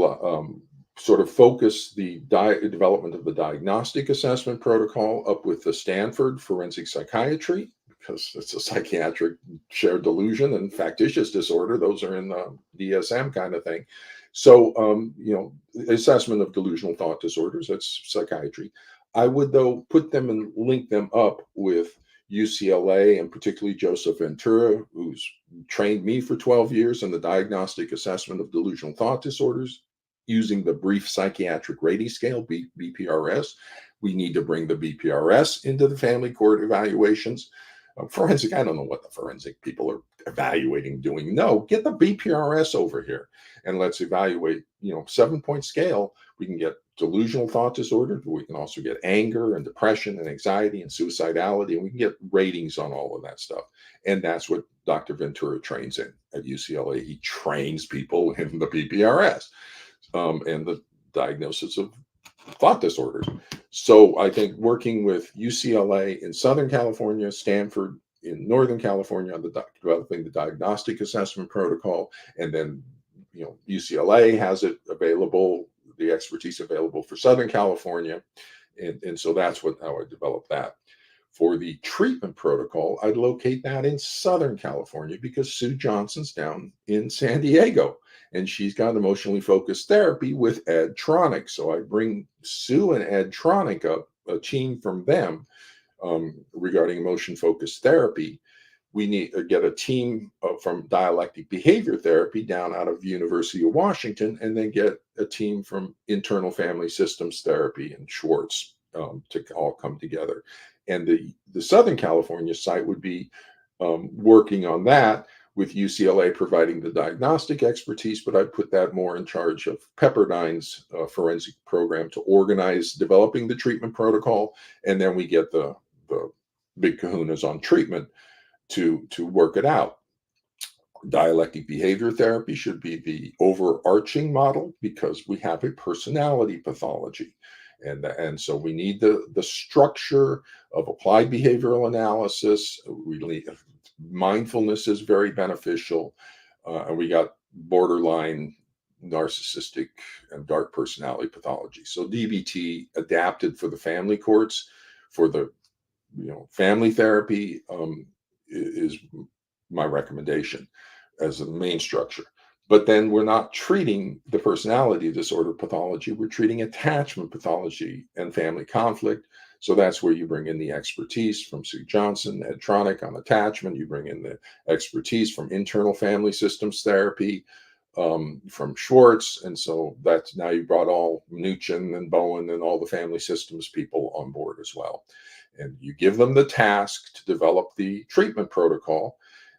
sort of focus the development of the diagnostic assessment protocol up with the Stanford Forensic Psychiatry, because it's a psychiatric shared delusion and factitious disorder. Those are in the DSM kind of thing. So, assessment of delusional thought disorders, that's psychiatry. I would, though, put them and link them up with UCLA, and particularly Joseph Ventura, who's trained me for 12 years in the diagnostic assessment of delusional thought disorders using the brief psychiatric rating scale, BPRS. We need to bring the BPRS into the family court evaluations. Forensic, I don't know what the forensic people are evaluating doing. No, get the BPRS over here and let's evaluate, 7-point scale. We can get delusional thought disorder, but we can also get anger and depression and anxiety and suicidality, and we can get ratings on all of that stuff. And that's what Dr. Ventura trains in at UCLA. He trains people in the BPRS and the diagnosis of thought disorders. So I think working with UCLA in Southern California, Stanford in Northern California on developing the diagnostic assessment protocol, and then UCLA has it available, the expertise available for Southern California, and so that's how I developed that. For the treatment protocol, I'd locate that in Southern California because Sue Johnson's down in San Diego, and she's got emotionally focused therapy with Ed Tronick. So I bring Sue and Ed Tronick up, a team from them regarding emotion focused therapy. We need to get a team from dialectic behavior therapy down out of University of Washington, and then get a team from internal family systems therapy and Schwartz to all come together. And the Southern California site would be working on that with UCLA providing the diagnostic expertise, but I'd put that more in charge of Pepperdine's forensic program to organize developing the treatment protocol, and then we get the big kahunas on treatment to work it out. Dialectic behavior therapy should be the overarching model because we have a personality pathology. And so we need the structure of applied behavioral analysis. We need, mindfulness is very beneficial, and we got borderline narcissistic and dark personality pathology. So DBT adapted for the family courts, for the family therapy, is my recommendation as the main structure. But then we're not treating the personality disorder pathology, we're treating attachment pathology and family conflict. So that's where you bring in the expertise from Sue Johnson, Ed Tronick on attachment. You bring in the expertise from internal family systems therapy, from Schwartz. And so that's now you brought all Nuchin and Bowen and all the family systems people on board as well. And you give them the task to develop the treatment protocol.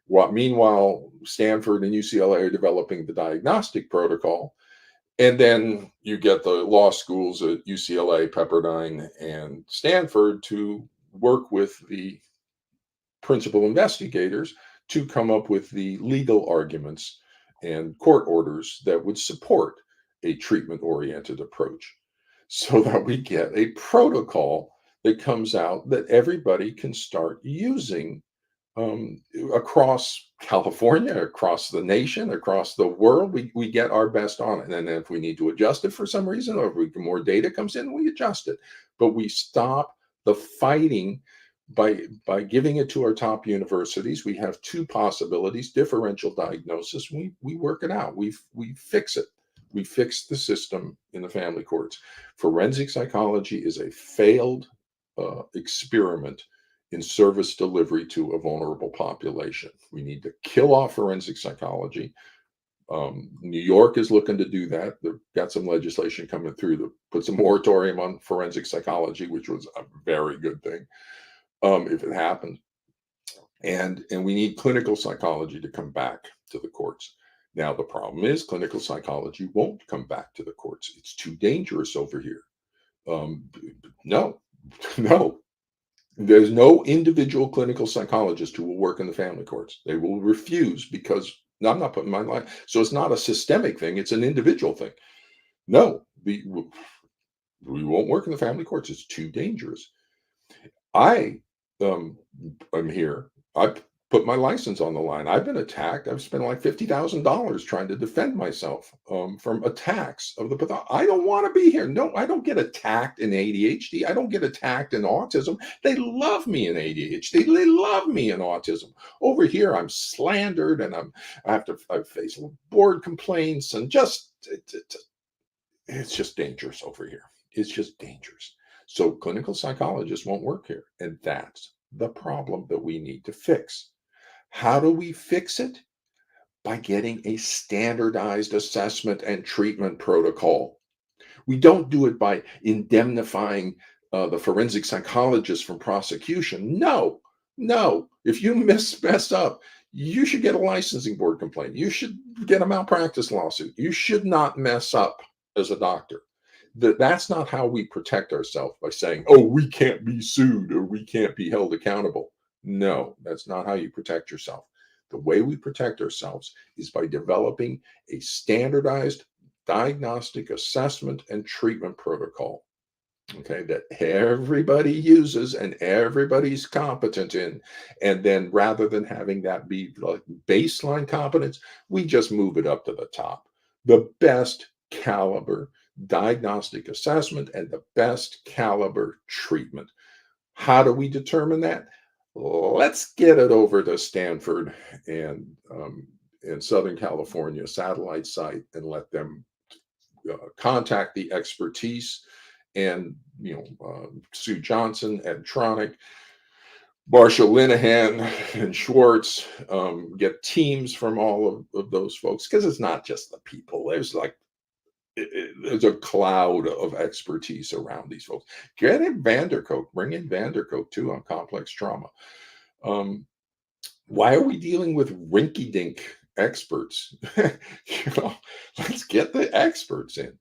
Meanwhile, Stanford and UCLA are developing the diagnostic protocol. And then you get the law schools at UCLA, Pepperdine, and Stanford to work with the principal investigators to come up with the legal arguments and court orders that would support a treatment-oriented approach, so that we get a protocol that comes out that everybody can start using, across California, across the nation, across the world. We get our best on it. And then if we need to adjust it for some reason, or if more data comes in, we adjust it. But we stop the fighting by giving it to our top universities. We have two possibilities: differential diagnosis. We work it out. We fix it. We fix the system in the family courts. Forensic psychology is a failed experiment in service delivery to a vulnerable population. We need to kill off forensic psychology. New York is looking to do that. They've got some legislation coming through to put some moratorium on forensic psychology, which was a very good thing, if it happened. And we need clinical psychology to come back to the courts. Now, the problem is clinical psychology won't come back to the courts. It's too dangerous over here. No, no. There's no individual clinical psychologist who will work in the family courts. They will refuse because I'm not putting my life. So it's not a systemic thing. It's an individual thing. No, we won't work in the family courts. It's too dangerous. I am here. I put my license on the line. I've been attacked. I've spent like $50,000 trying to defend myself from attacks of the pathology. I don't want to be here. No, I don't get attacked in ADHD. I don't get attacked in autism. They love me in ADHD. They love me in autism. Over here, I'm slandered, and I face board complaints, and it's just dangerous over here. It's just dangerous. So clinical psychologists won't work here, and that's the problem that we need to fix. How do we fix it? By getting a standardized assessment and treatment protocol. We don't do it by indemnifying the forensic psychologist from prosecution. No, no. If you mess up, you should get a licensing board complaint. You should get a malpractice lawsuit. You should not mess up as a doctor. That's not how we protect ourselves, by saying, oh, we can't be sued or we can't be held accountable. No, that's not how you protect yourself. The way we protect ourselves is by developing a standardized diagnostic assessment and treatment protocol, okay, that everybody uses and everybody's competent in. And then rather than having that be like baseline competence, we just move it up to the top. The best caliber diagnostic assessment and the best caliber treatment. How do we determine that? Let's get it over to Stanford and in Southern California satellite site and let them contact the expertise. And Sue Johnson, Ed Tronick, Marshall Linehan, and Schwartz, get teams from all of those folks, because it's not just the people. There's a cloud of expertise around these folks. Get in Vanderkook, bring in Vanderkook too on complex trauma. Why are we dealing with rinky-dink experts? Let's get the experts in.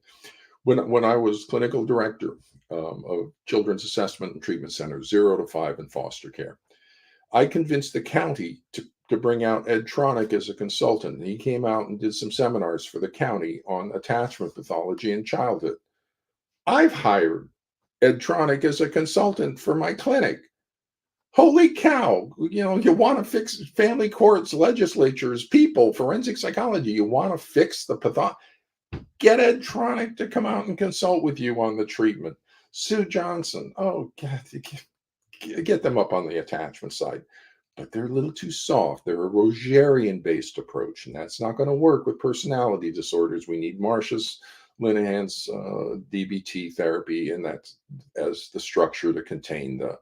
When I was clinical director of Children's Assessment and Treatment Centers 0 to 5 in foster care, I convinced the county to bring out Ed Tronick as a consultant. He came out and did some seminars for the county on attachment pathology in childhood. I've hired Edtronic as a consultant for my clinic. Holy cow. You want to fix family courts, legislatures, people, forensic psychology. You want to fix the get Edtronic to come out and consult with you on the treatment. Sue Johnson. Oh, God. Get them up on the attachment side. But they're a little too soft. They're a Rogerian based approach, and that's not going to work with personality disorders. We need Marcia's, Linehan's DBT therapy, and that's as the structure to contain the.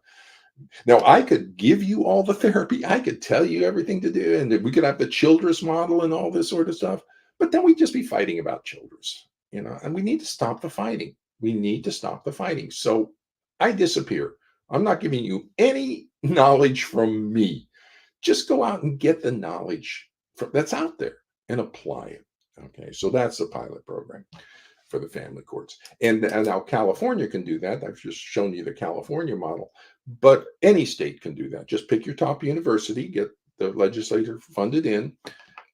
Now, I could give you all the therapy, I could tell you everything to do, and we could have the Childress model and all this sort of stuff, but then we'd just be fighting about Childress, and we need to stop the fighting. We need to stop the fighting. So I disappear. I'm not giving you any knowledge from me. Just go out and get the knowledge that's out there and apply it. Okay, so that's the pilot program for the family courts. And now California can do that. I've just shown you the California model, but any state can do that. Just pick your top university, get the legislature funded in.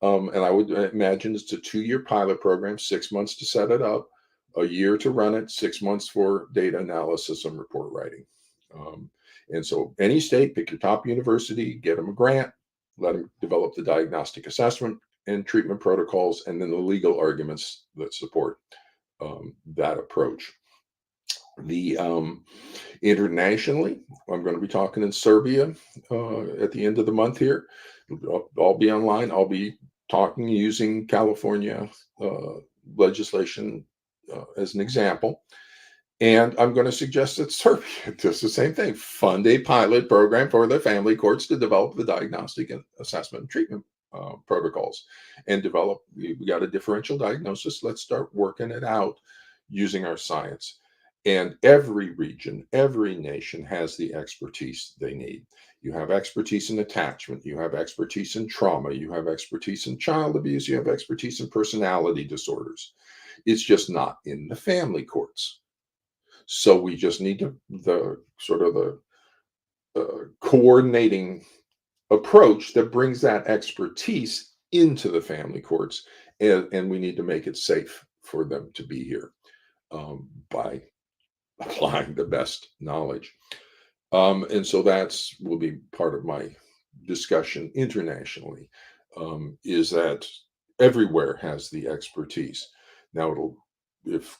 And I would imagine it's a 2-year pilot program, 6 months to set it up, a year to run it, 6 months for data analysis and report writing. And so any state, pick your top university, get them a grant, let them develop the diagnostic assessment and treatment protocols, and then the legal arguments that support that approach. The internationally, I'm going to be talking in Serbia at the end of the month here. I'll be online. I'll be talking using California legislation as an example. And I'm going to suggest that Serbia does the same thing. Fund a pilot program for the family courts to develop the diagnostic and assessment and treatment protocols and develop. We got a differential diagnosis. Let's start working it out using our science. And every region, every nation has the expertise they need. You have expertise in attachment. You have expertise in trauma. You have expertise in child abuse. You have expertise in personality disorders. It's just not in the family courts. So we just need the coordinating approach that brings that expertise into the family courts, and we need to make it safe for them to be here by applying the best knowledge. And so that's will be part of my discussion internationally, is that everywhere has the expertise. Now, if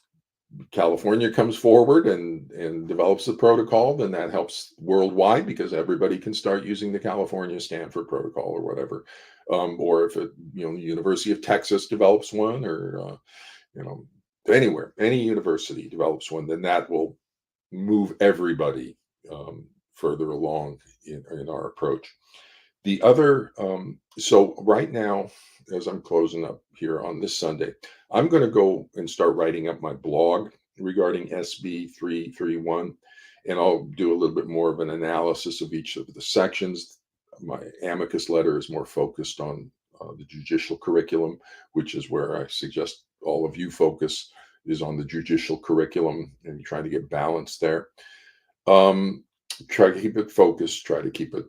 California comes forward and develops the protocol, then that helps worldwide because everybody can start using the California Stanford protocol or whatever. Or if the University of Texas develops one, or anywhere, any university develops one, then that will move everybody further along in our approach. The other, so right now, as I'm closing up here on this Sunday, I'm going to go and start writing up my blog regarding SB-311, and I'll do a little bit more of an analysis of each of the sections. My amicus letter is more focused on the judicial curriculum, which is where I suggest all of you focus, is on the judicial curriculum and trying to get balance there. Try to keep it focused, try to keep it,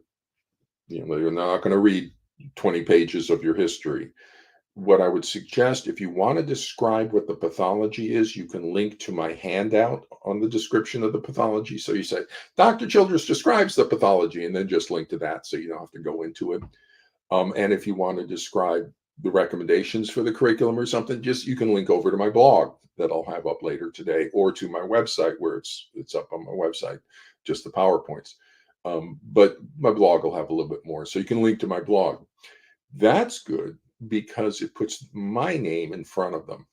you're not going to read 20 pages of your history. What I would suggest, if you want to describe what the pathology is, you can link to my handout on the description of the pathology. So you say, Dr. Childress describes the pathology, and then just link to that so you don't have to go into it. And if you want to describe the recommendations for the curriculum or something, you can link over to my blog that I'll have up later today, or to my website where it's up on my website, just the PowerPoints. But my blog will have a little bit more. So you can link to my blog. That's good because it puts my name in front of them.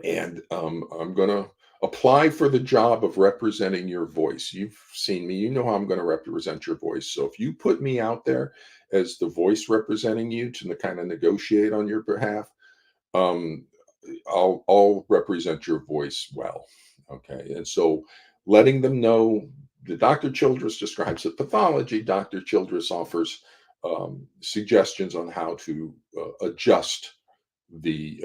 And I'm going to apply for the job of representing your voice. You've seen me. You know how I'm going to represent your voice. So if you put me out there as the voice representing you to kind of negotiate on your behalf, I'll represent your voice well. Okay. And so letting them know that Dr. Childress describes the pathology. Dr. Childress offers suggestions on how to adjust the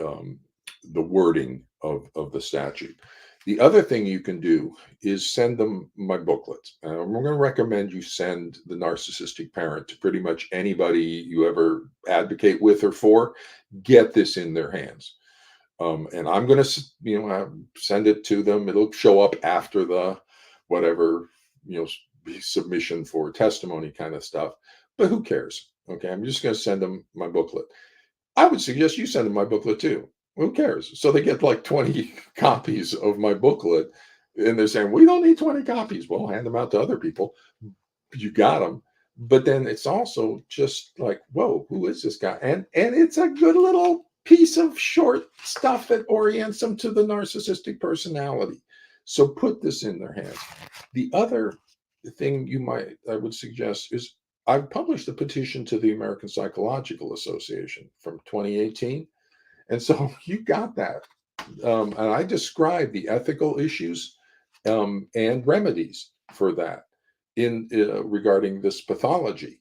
wording of the statute. The other thing you can do is send them my booklet. I'm going to recommend you send The Narcissistic Parent to pretty much anybody you ever advocate with or for. Get this in their hands. And I'm going to, send it to them. It'll show up after the whatever, submission for testimony kind of stuff. But who cares? Okay, I'm just going to send them my booklet. I would suggest you send them my booklet too. Who cares? So they get like 20 copies of my booklet, and they're saying, we don't need 20 copies. Well, hand them out to other people. You got them. But then it's also just like, whoa, who is this guy? And it's a good little piece of short stuff that orients them to the narcissistic personality. So put this in their hands. The other thing I would suggest is I've published a petition to the American Psychological Association from 2018. And so you got that. And I describe the ethical issues and remedies for that in regarding this pathology.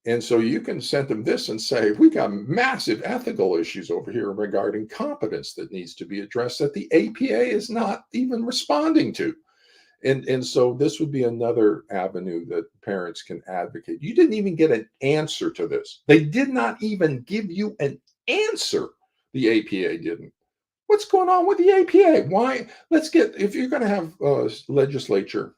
And so you can send them this and say, we got massive ethical issues over here regarding competence that needs to be addressed that the APA is not even responding to. And so this would be another avenue that parents can advocate. You didn't even get an answer to this. They did not even give you an answer. The APA didn't. What's going on with the APA? Why? If you're going to have legislature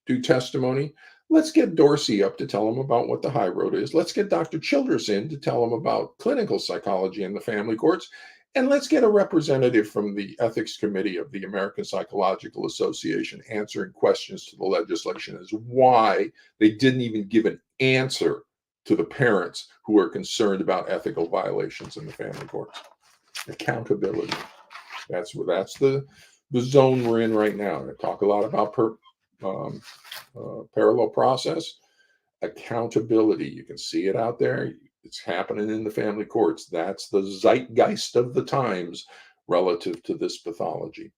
do testimony, let's get Dorsey up to tell them about what the high road is. Let's get Dr. Childress in to tell them about clinical psychology in the family courts. And let's get a representative from the ethics committee of the American Psychological Association answering questions to the legislation as why they didn't even give an answer to the parents who are concerned about ethical violations in the family courts. Accountability. That's the zone we're in right now. I talk a lot about parallel process. Accountability. You can see it out there. It's happening in the family courts. That's the zeitgeist of the times relative to this pathology.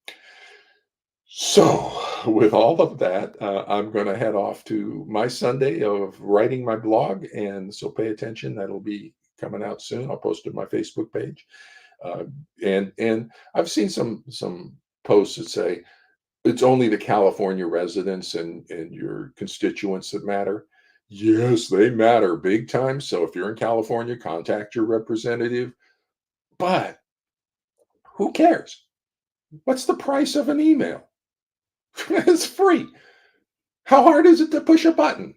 So, with all of that, I'm going to head off to my Sunday of writing my blog. And so pay attention. That'll be coming out soon. I'll post it on my Facebook page. And I've seen some posts that say it's only the California residents and your constituents that matter. Yes, they matter big time. So if you're in California, contact your representative. But who cares? What's the price of an email? It's free. How hard is it to push a button?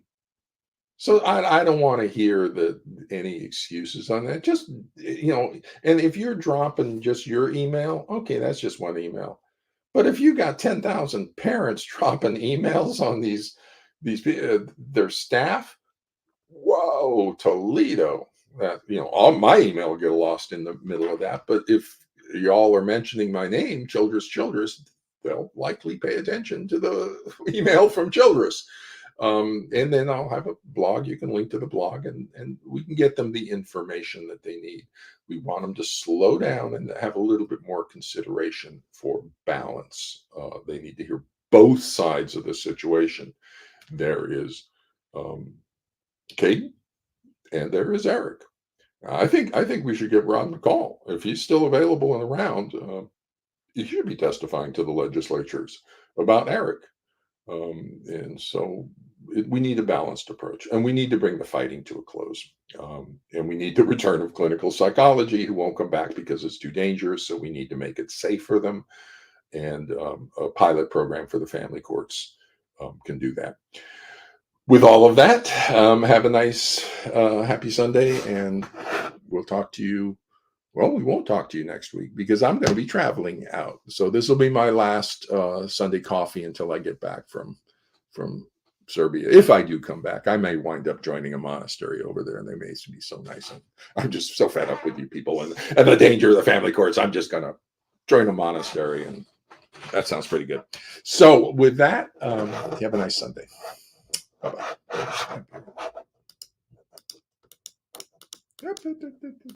So I don't want to hear any excuses on that. Just, and if you're dropping just your email, okay, that's just one email. But if you got 10,000 parents dropping emails on their staff, whoa, Toledo, that, all my email will get lost in the middle of that. But if y'all are mentioning my name, Childress, they'll likely pay attention to the email from Childress. And then I'll have a blog. You can link to the blog and we can get them the information that they need. We want them to slow down and have a little bit more consideration for balance. They need to hear both sides of the situation. There is Kayden and there is Eric. I think we should give Ron a call. If he's still available and around, he should be testifying to the legislatures about Eric. And so we need a balanced approach, and we need to bring the fighting to a close. And we need the return of clinical psychology, who won't come back because it's too dangerous. So we need to make it safe for them. And a pilot program for the family courts can do that. With all of that, have a nice, happy Sunday, and we'll talk to you. Well, we won't talk to you next week because I'm going to be traveling out. So this will be my last Sunday coffee until I get back from Serbia. If I do come back, I may wind up joining a monastery over there, and they may be so nice. And I'm just so fed up with you people and the danger of the family courts. I'm just going to join a monastery, and that sounds pretty good. So with that, have a nice Sunday. Bye-bye.